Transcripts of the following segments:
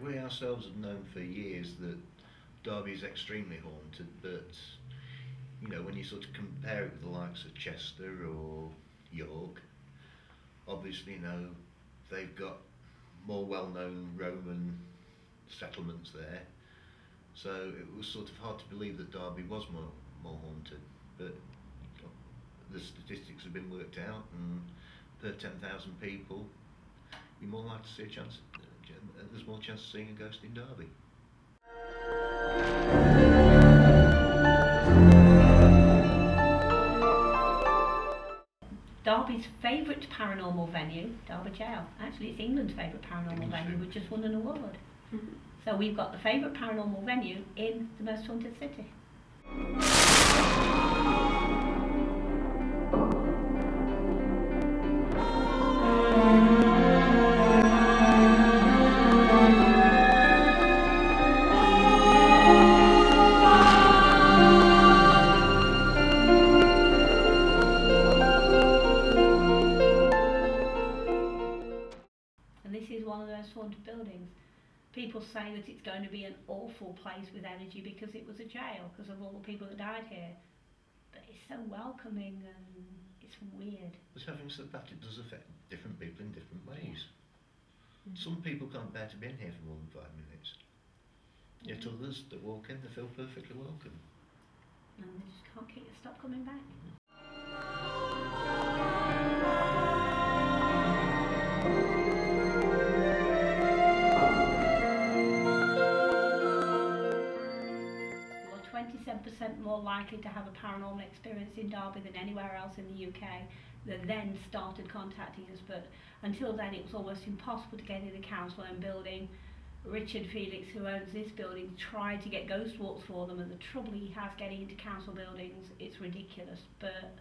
We ourselves have known for years that Derby is extremely haunted, but you know, when you sort of compare it with the likes of Chester or York, obviously, you know, they've got more well-known Roman settlements there, so it was sort of hard to believe that Derby was more haunted, but the statistics have been worked out, and per 10,000 people, you're more likely to see a chance. There's more chance of seeing a ghost in Derby. Derby's favourite paranormal venue, Derby Jail. Actually, it's England's favourite paranormal venue, which just won an award. So we've got the favourite paranormal venue in the most haunted city. Haunted buildings. People say that it's going to be an awful place with energy because it was a jail, because of all the people that died here. But it's so welcoming and it's weird. But having said that, it does affect different people in different ways. Some people can't bear to be in here for more than 5 minutes. Yet others that walk in, they feel perfectly welcome. And they just can't stop coming back. More likely to have a paranormal experience in Derby than anywhere else in the UK. They then started contacting us, but until then it was almost impossible to get in the council-owned building. Richard Felix, who owns this building, tried to get ghost walks for them, and the trouble he has getting into council buildings, it's ridiculous, but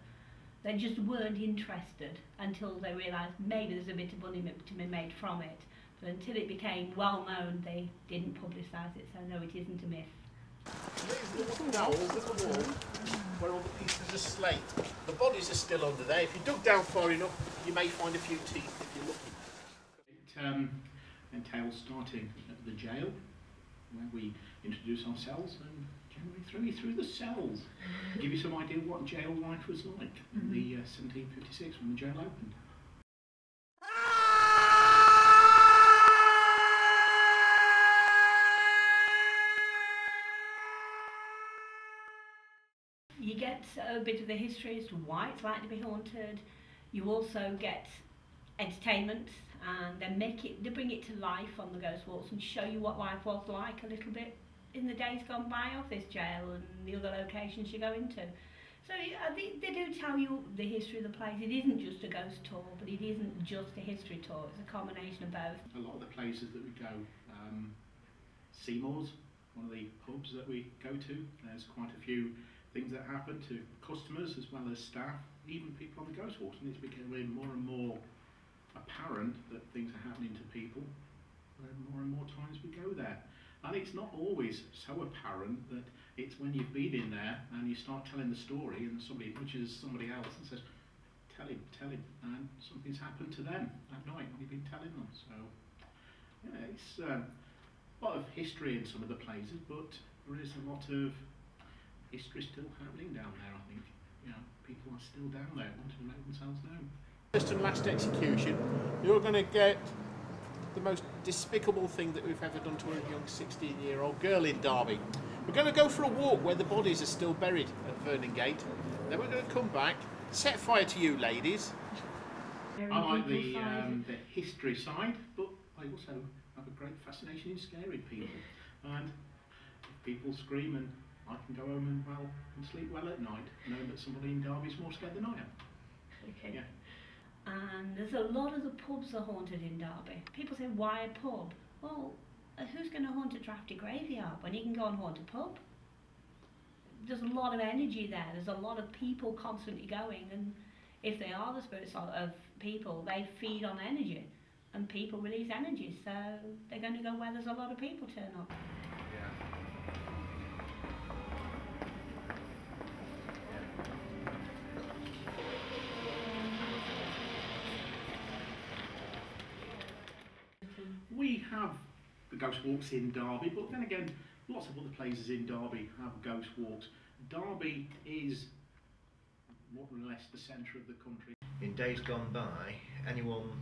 they just weren't interested until they realised maybe there's a bit of money to be made from it. But until it became well known, they didn't publicise it, so no, it isn't a myth. These little dowels in the wall where all the pieces of slate. The bodies are still under there. If you dug down far enough, you may find a few teeth if you're lucky. It entails starting at the jail, where we introduce ourselves and generally throw you through the cells. Give you some idea what jail life was like in the 1756 when the jail opened. You get a bit of the history as to why it's like to be haunted. You also get entertainment, and they bring it to life on the ghost walks and show you what life was like a little bit in the days gone by of this jail and the other locations you go into. So they do tell you the history of the place. It isn't just a ghost tour, but it isn't just a history tour. It's a combination of both. A lot of the places that we go, Seymour's, one of the pubs that we go to, there's quite a few things that happen to customers as well as staff, even people on the ghost walks, and it's becoming more and more apparent that things are happening to people more and more times we go there. And it's not always so apparent that it's when you've been in there and you start telling the story and somebody nudges somebody else and says, tell him, and something's happened to them that night when you've been telling them. So yeah, it's a lot of history in some of the places, but there is a lot of history still happening down there, I think. You know, people are still down there wanting to make themselves known. First and last execution, you're going to get the most despicable thing that we've ever done to a young 16-year-old girl in Derby. We're going to go for a walk where the bodies are still buried at Vernon Gate. Then we're going to come back, set fire to you ladies. I like the history side, but I also have a great fascination in scaring people. And if people scream, and I can go home and sleep well at night, knowing that somebody in Derby is more scared than I am. Okay. Yeah. And there's a lot of the pubs are haunted in Derby. People say, why a pub? Well, who's going to haunt a drafty graveyard when you can go and haunt a pub? There's a lot of energy there. There's a lot of people constantly going, and if they are the spirits of people, they feed on energy, and people release energy, so they're going to go where there's a lot of people turn up. We have the ghost walks in Derby, but then again, lots of other places in Derby have ghost walks. Derby is more or less the centre of the country. In days gone by, anyone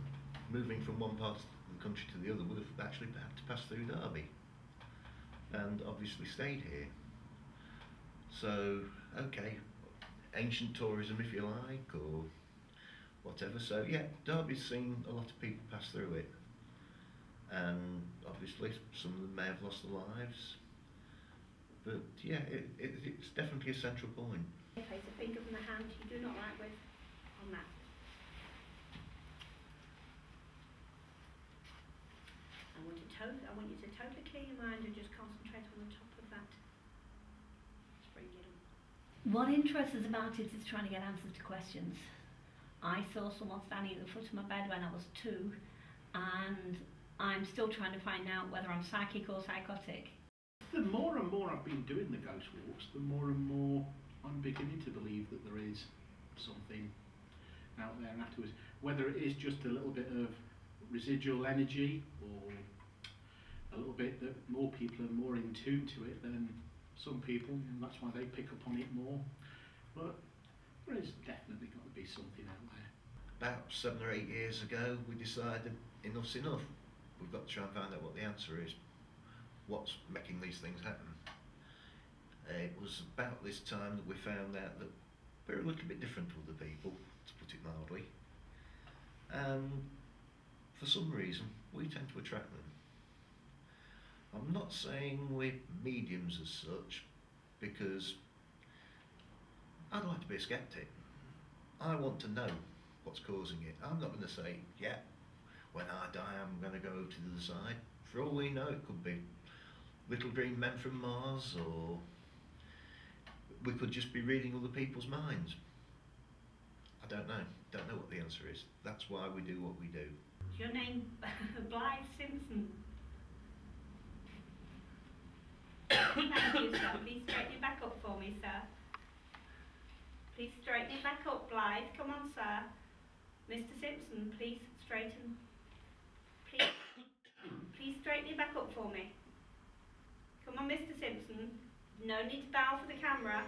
moving from one part of the country to the other would have actually had to pass through Derby, and obviously stayed here. So, okay, ancient tourism if you like, or whatever. So yeah, Derby's seen a lot of people pass through it, and obviously some of them may have lost their lives. But yeah, it's definitely a central point. Place a finger from the hand you do not like with on that. I want you to totally clear your mind and just concentrate on the top of that. Just bring it on. What interests us about it is trying to get answers to questions. I saw someone standing at the foot of my bed when I was 2, and I'm still trying to find out whether I'm psychic or psychotic. The more and more I've been doing the ghost walks, the more and more I'm beginning to believe that there is something out there afterwards. Whether it is just a little bit of residual energy, or a little bit that more people are more in tune to it than some people, and that's why they pick up on it more. But there is definitely got to be something out there. About 7 or 8 years ago, we decided enough's enough. We've got to try and find out what the answer is. What's making these things happen? It was about this time that we found out that we're a little bit different to other people, to put it mildly. And for some reason, we tend to attract them. I'm not saying we're mediums as such, because I'd like to be a skeptic. I want to know what's causing it. I'm not going to say, yeah, when I die I'm going to go to the other side. For all we know, it could be little green men from Mars, or we could just be reading other people's minds. I don't know. Don't know what the answer is. That's why we do what we do. Is your name Blythe Simpson? Thank you, sir. Please straighten it back up for me, sir. Please straighten it back up, Blythe. Come on, sir. Mr. Simpson, please straighten. Please straighten it back up for me. Come on, Mr. Simpson. No need to bow for the camera.